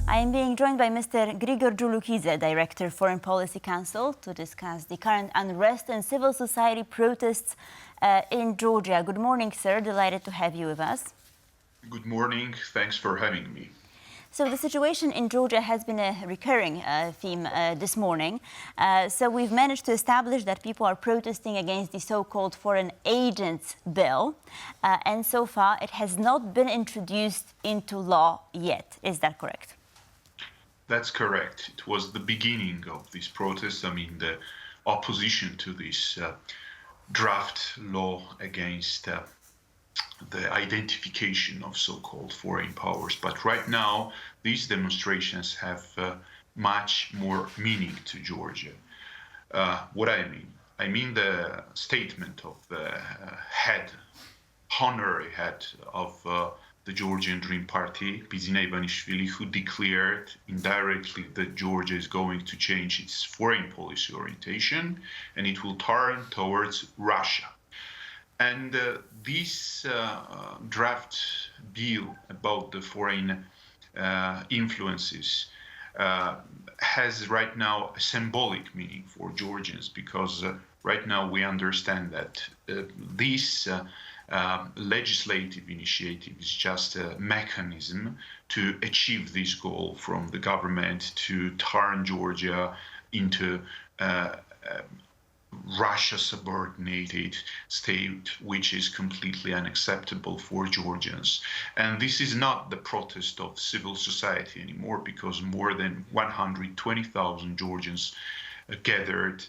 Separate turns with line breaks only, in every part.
I am being joined by Mr. Grigol Julukhidze, Director, Foreign Policy Council, to discuss the current unrest and civil society protests in Georgia. Good morning, sir. Delighted to have you with us.
Good morning. Thanks for having me.
So the situation in Georgia has been a recurring theme this morning. So we've managed to establish that people are protesting against the so-called foreign agents bill. And so far, it has not been introduced into law yet. Is that correct?
That's correct. It was the beginning of this protest. I mean, the opposition to this draft law against the identification of so-called foreign powers. But right now, these demonstrations have much more meaning to Georgia. What I mean? I mean the statement of the honorary head of the Georgian Dream Party, Bizina Ivanishvili, who declared indirectly that Georgia is going to change its foreign policy orientation and it will turn towards Russia. And this draft bill about the foreign influences has right now a symbolic meaning for Georgians, because right now we understand that this legislative initiative is just a mechanism to achieve this goal from the government to turn Georgia into Russia subordinated state, which is completely unacceptable for Georgians. And this is not the protest of civil society anymore, because more than 120,000 Georgians gathered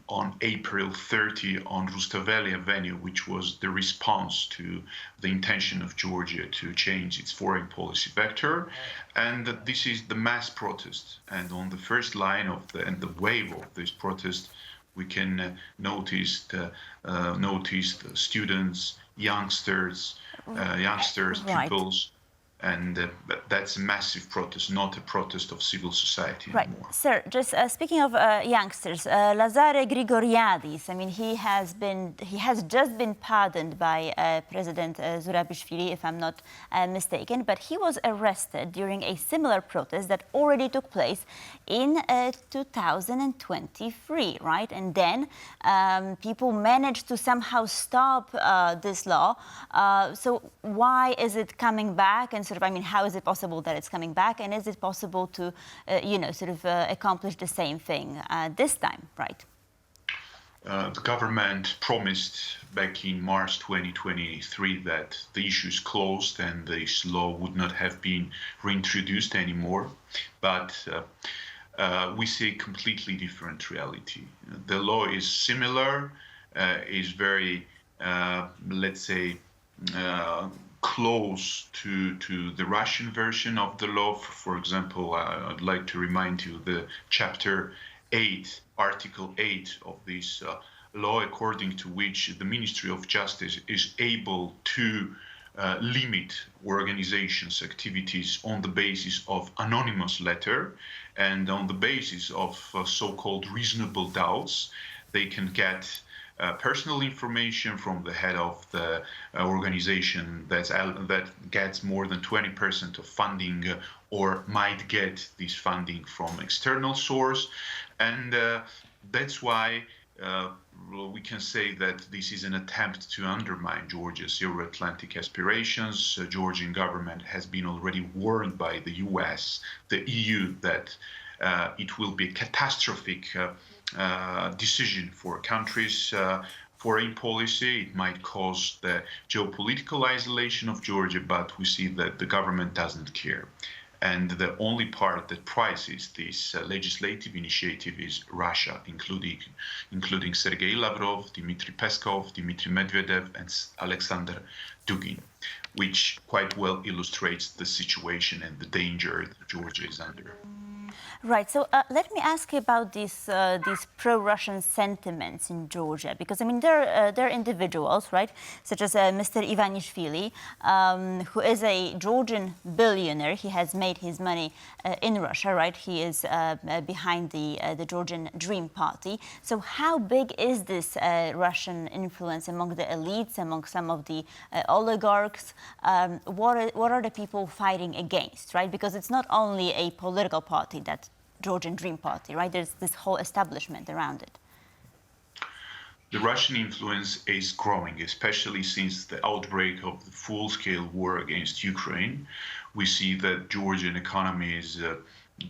on April 30 on Rustaveli Avenue, which was the response to the intention of Georgia to change its foreign policy vector. And this is the mass protest. And on the first line of the wave of this protest, we can notice the students, youngsters, pupils. And that's a massive protest, not a protest of civil society anymore.
Right, sir. Just speaking of youngsters, Lazare Grigoriadis. I mean, he has just been pardoned by President Zurabishvili, if I'm not mistaken. But he was arrested during a similar protest that already took place in 2023, right? And then people managed to somehow stop this law. So why is it coming back? And I mean, how is it possible that it's coming back? And is it possible to, accomplish the same thing this time, right?
The government promised back in March 2023 that the issue is closed and this law would not have been reintroduced anymore. But we see a completely different reality. The law is similar, is very, let's say, close to the Russian version of the law. For example, I'd like to remind you the Chapter 8, Article 8 of this law, according to which the Ministry of Justice is able to limit organizations' activities on the basis of anonymous letter and on the basis of so-called reasonable doubts. They can get personal information from the head of the organization that gets more than 20% of funding or might get this funding from external source. And that's why we can say that this is an attempt to undermine Georgia's Euro-Atlantic aspirations. The Georgian government has been already warned by the US, the EU, that it will be a catastrophic decision for countries' foreign policy. It might cause the geopolitical isolation of Georgia, but we see that the government doesn't care. And the only part that prizes this legislative initiative is Russia, including Sergei Lavrov, Dmitry Peskov, Dmitry Medvedev, and Alexander Dugin, which quite well illustrates the situation and the danger that Georgia is under.
Right. So let me ask you about these pro-Russian sentiments in Georgia, because I mean there are individuals, right, such as Mr. Ivanishvili, who is a Georgian billionaire. He has made his money in Russia, right? He is behind the Georgian Dream Party. So how big is this Russian influence among the elites, among some of the oligarchs? What are the people fighting against, right? Because it's not only a political party, that Georgian Dream Party, right? There's this whole establishment around it.
The Russian influence is growing, especially since the outbreak of the full-scale war against Ukraine. We see that Georgian economy is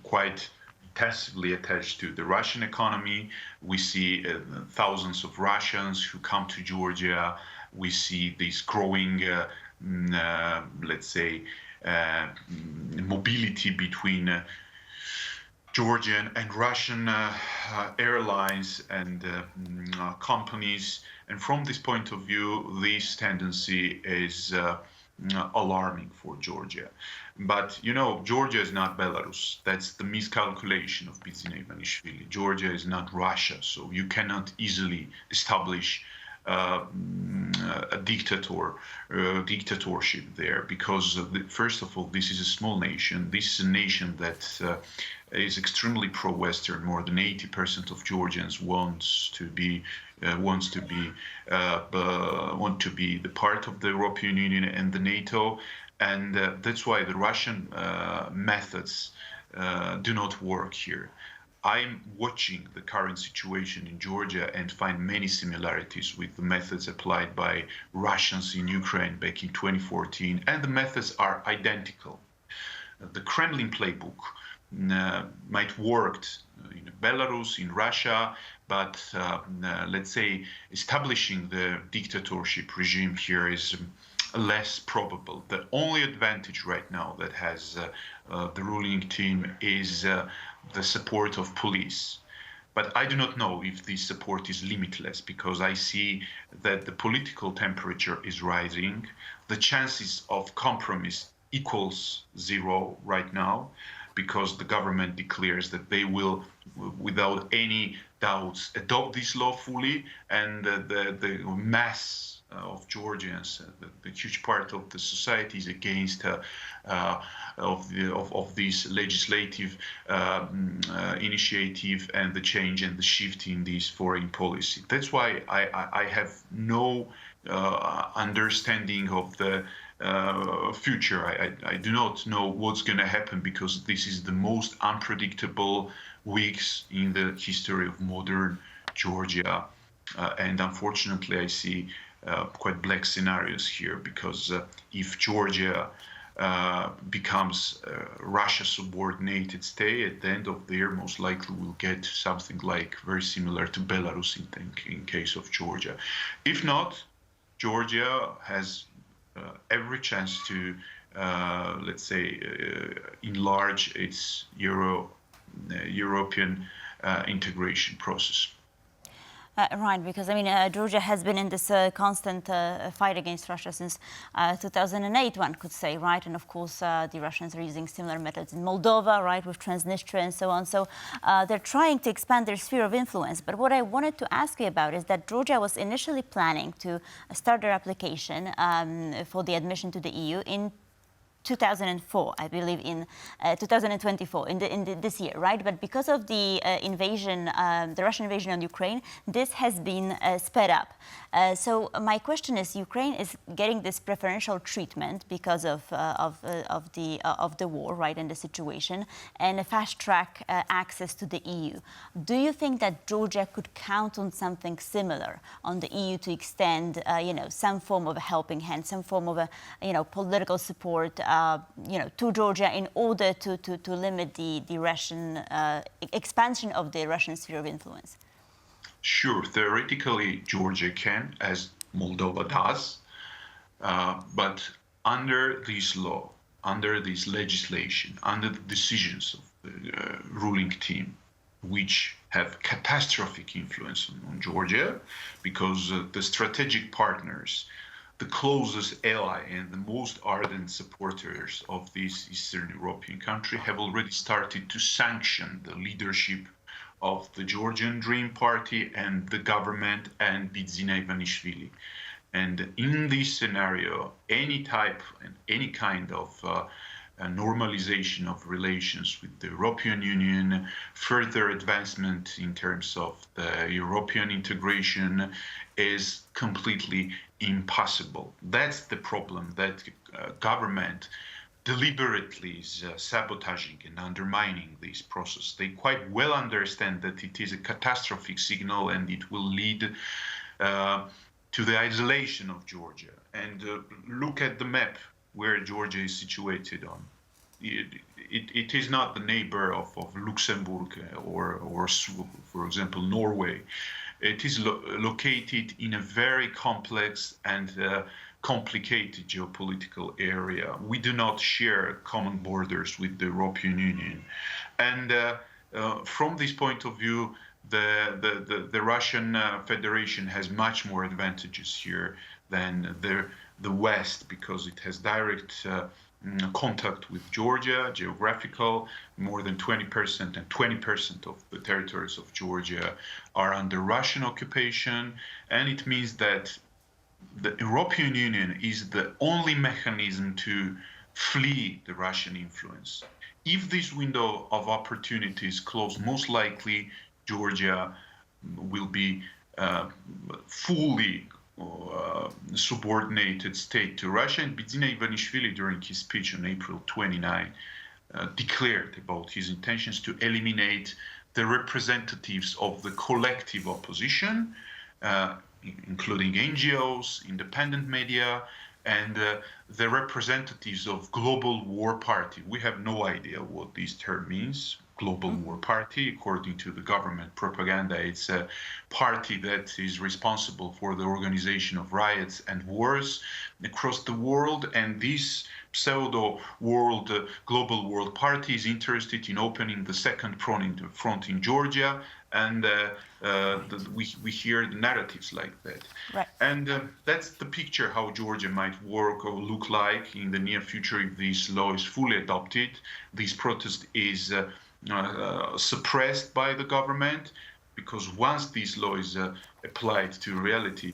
quite intensively attached to the Russian economy. We see thousands of Russians who come to Georgia. We see this growing, let's say, mobility between Georgian and Russian airlines and companies. And from this point of view, this tendency is alarming for Georgia. But, you know, Georgia is not Belarus. That's the miscalculation of Bidzina Ivanishvili. Georgia is not Russia, so you cannot easily establish a dictatorship there, because first of all, this is a small nation. This is a nation that is extremely pro-Western. More than 80% of Georgians want to be the part of the European Union and the NATO, and that's why the Russian methods do not work here. I'm watching the current situation in Georgia and find many similarities with the methods applied by Russians in Ukraine back in 2014, and the methods are identical. The Kremlin playbook might work in Belarus, in Russia, but let's say establishing the dictatorship regime here is less probable. The only advantage right now that has the ruling team is the support of police. But I do not know if this support is limitless, because I see that the political temperature is rising. The chances of compromise equals zero right now, because the government declares that they will, without any doubts, adopt this law fully, and the mass of Georgians, the huge part of the society is against of this legislative initiative and the change and the shift in this foreign policy. That's why I have no understanding of the future. I do not know what's going to happen, because this is the most unpredictable weeks in the history of modern Georgia, and unfortunately I see quite black scenarios here, because if Georgia becomes a Russia subordinated state at the end of the year, most likely we'll get something like very similar to Belarus in case of Georgia. If not, Georgia has every chance to, let's say, enlarge its European integration process.
Right, because I mean, Georgia has been in this constant fight against Russia since 2008, one could say, right? And of course, the Russians are using similar methods in Moldova, right, with Transnistria and so on. So they're trying to expand their sphere of influence. But what I wanted to ask you about is that Georgia was initially planning to start their application for the admission to the EU in 2004, I believe, in 2024, in this year, right? But because of the invasion, the Russian invasion on Ukraine, this has been sped up. So my question is, Ukraine is getting this preferential treatment because of the war, right, and the situation, and a fast-track access to the EU. Do you think that Georgia could count on something similar, on the EU to extend, some form of a helping hand, some form of a, political support, to Georgia in order to limit the Russian expansion of the Russian sphere of influence?
Sure, theoretically, Georgia can, as Moldova does, but under this law, under this legislation, under the decisions of the ruling team, which have catastrophic influence on Georgia, because the strategic partners the closest ally and the most ardent supporters of this Eastern European country have already started to sanction the leadership of the Georgian Dream Party and the government and Bidzina Ivanishvili. And in this scenario, any type and any kind of normalization of relations with the European Union, further advancement in terms of the European integration is completely impossible. That's the problem, that government deliberately is sabotaging and undermining this process. They quite well understand that it is a catastrophic signal and it will lead to the isolation of Georgia. And look at the map where Georgia is situated on. It is not the neighbor of Luxembourg or, for example, Norway. It is located in a very complex and complicated geopolitical area. We do not share common borders with the European Union. And from this point of view, the Russian Federation has much more advantages here than the West, because it has direct contact with Georgia, geographical. More than 20% and 20% of the territories of Georgia are under Russian occupation. And it means that the European Union is the only mechanism to flee the Russian influence. If this window of opportunity is closed, most likely Georgia will be fully subordinated state to Russia. And Bidzina Ivanishvili, during his speech on April 29, declared about his intentions to eliminate the representatives of the collective opposition, including NGOs, independent media, and the representatives of Global War Party. We have no idea what this term means. Global War Party, according to the government propaganda, it's a party that is responsible for the organization of riots and wars across the world. And this pseudo-world, Global World Party is interested in opening the second front in Georgia. And we hear the narratives like that.
Right.
And that's the picture how Georgia might work or look like in the near future if this law is fully adopted. This protest is suppressed by the government, because once this law is applied to reality,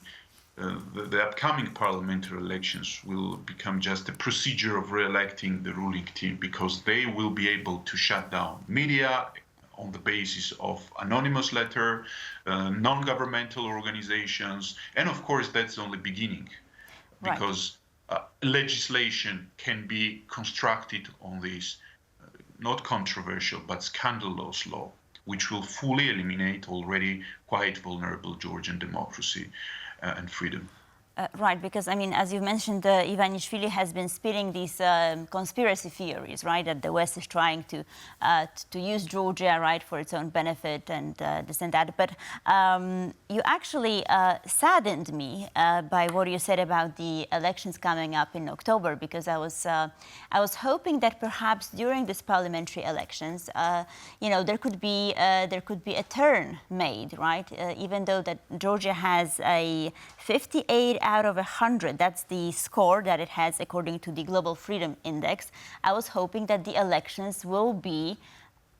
the upcoming parliamentary elections will become just a procedure of re-electing the ruling team, because they will be able to shut down media on the basis of anonymous letter, non-governmental organizations, and of course that's only beginning, because legislation can be constructed on this not controversial but scandalous law, which will fully eliminate already quite vulnerable Georgian democracy and freedom.
Right, because I mean, as you mentioned, Ivanishvili has been spitting these conspiracy theories, right? That the West is trying to use Georgia, right, for its own benefit and this and that. But you actually saddened me by what you said about the elections coming up in October, because I was hoping that perhaps during these parliamentary elections, there could be a turn made, right? Even though that Georgia has a 58 out of 100, that's the score that it has according to the Global Freedom Index. I was hoping that the elections will be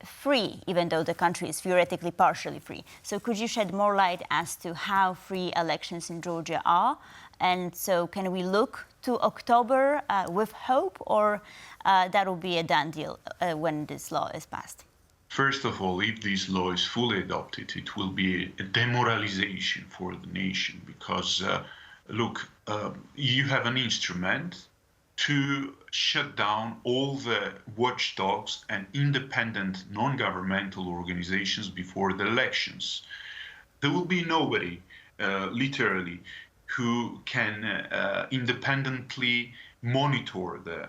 free, even though the country is theoretically partially free. So could you shed more light as to how free elections in Georgia are? And so can we look to October with hope, or that will be a done deal when this law is passed?
First of all, if this law is fully adopted, it will be a demoralization for the nation, because look, you have an instrument to shut down all the watchdogs and independent non-governmental organizations before the elections. There will be nobody, literally, who can independently monitor the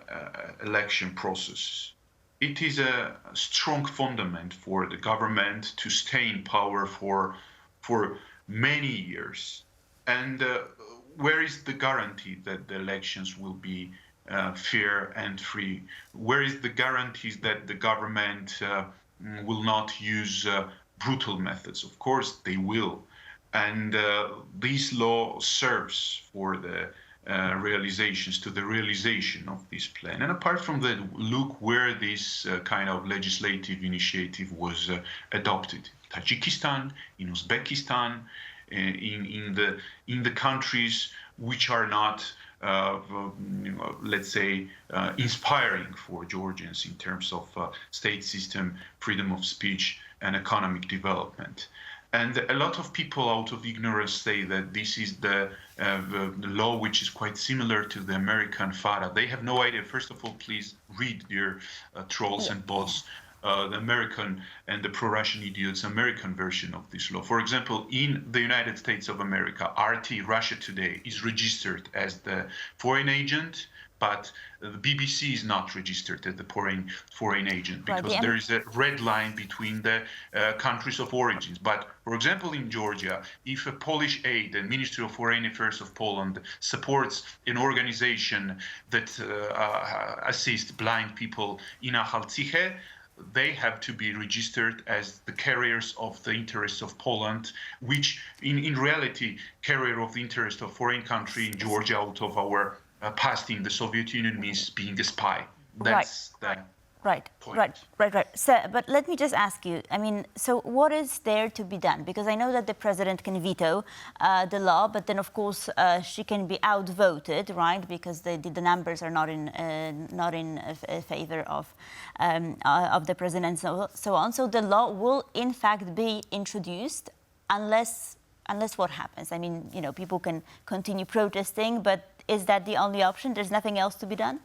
election process. It is a strong fundament for the government to stay in power for many years. And where is the guarantee that the elections will be fair and free? Where is the guarantees that the government will not use brutal methods? Of course, they will. And this law serves for the realizations, to the realization of this plan. And apart from that, look where this kind of legislative initiative was adopted. Tajikistan, in Uzbekistan, in the countries which are not, let's say, inspiring for Georgians in terms of state system, freedom of speech, and economic development. And a lot of people out of ignorance say that this is the law which is quite similar to the American FARA. They have no idea. First of all, please read, dear trolls and bots, the American and the pro-Russian idiots American version of this law. For example, in the United States of America, RT, Russia Today, is registered as the foreign agent, but the BBC is not registered as the foreign agent because there is a red line between the countries of origins. But, for example, in Georgia, if a Polish aid, the Ministry of Foreign Affairs of Poland, supports an organization that assists blind people in Achalciche, they have to be registered as the carriers of the interests of Poland, which in reality, carrier of the interest of foreign country in Georgia out of our past in the Soviet Union means being a spy. That's the point.
Right. So, but let me just ask you, I mean, so what is there to be done? Because I know that the president can veto the law, but then of course she can be outvoted, right? Because the numbers are not in favor of the president, and so on. So the law will in fact be introduced unless what happens? I mean, you know, people can continue protesting, but is that the only option? There's nothing else to be done?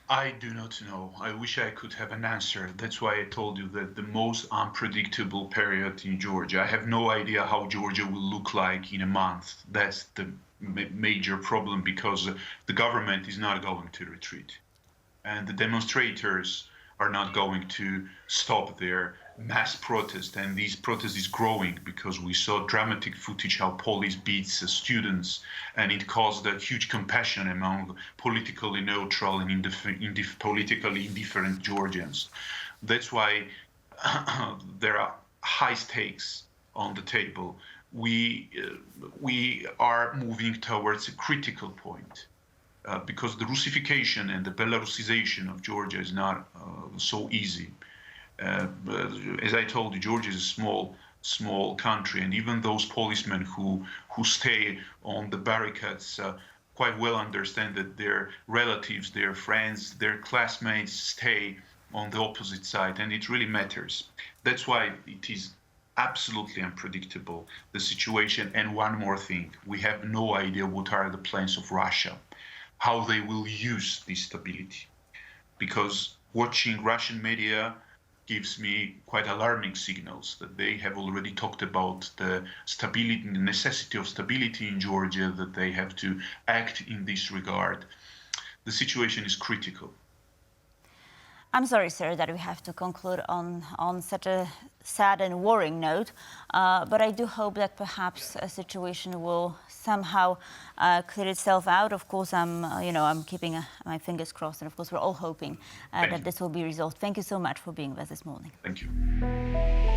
I do not know. I wish I could have an answer. That's why I told you that the most unpredictable period in Georgia. I have no idea how Georgia will look like in a month. That's the major problem, because the government is not going to retreat. And the demonstrators are not going to stop their mass protest, and this protest is growing because we saw dramatic footage how police beats students, and it caused a huge compassion among politically neutral and politically indifferent Georgians. That's why there are high stakes on the table. We are moving towards a critical point. Because the Russification and the Belarusization of Georgia is not so easy. As I told you, Georgia is a small country, and even those policemen who stay on the barricades quite well understand that their relatives, their friends, their classmates stay on the opposite side, and it really matters. That's why it is absolutely unpredictable, the situation. And one more thing, we have no idea what are the plans of Russia, how they will use this stability. Because watching Russian media gives me quite alarming signals that they have already talked about the stability, the necessity of stability in Georgia, that they have to act in this regard. The situation is critical.
I'm sorry, sir, that we have to conclude on such a sad and worrying note, but I do hope that perhaps a situation will somehow clear itself out. Of course, I'm keeping my fingers crossed, and of course, we're all hoping that this will be resolved. Thank you so much for being with us this morning.
Thank you.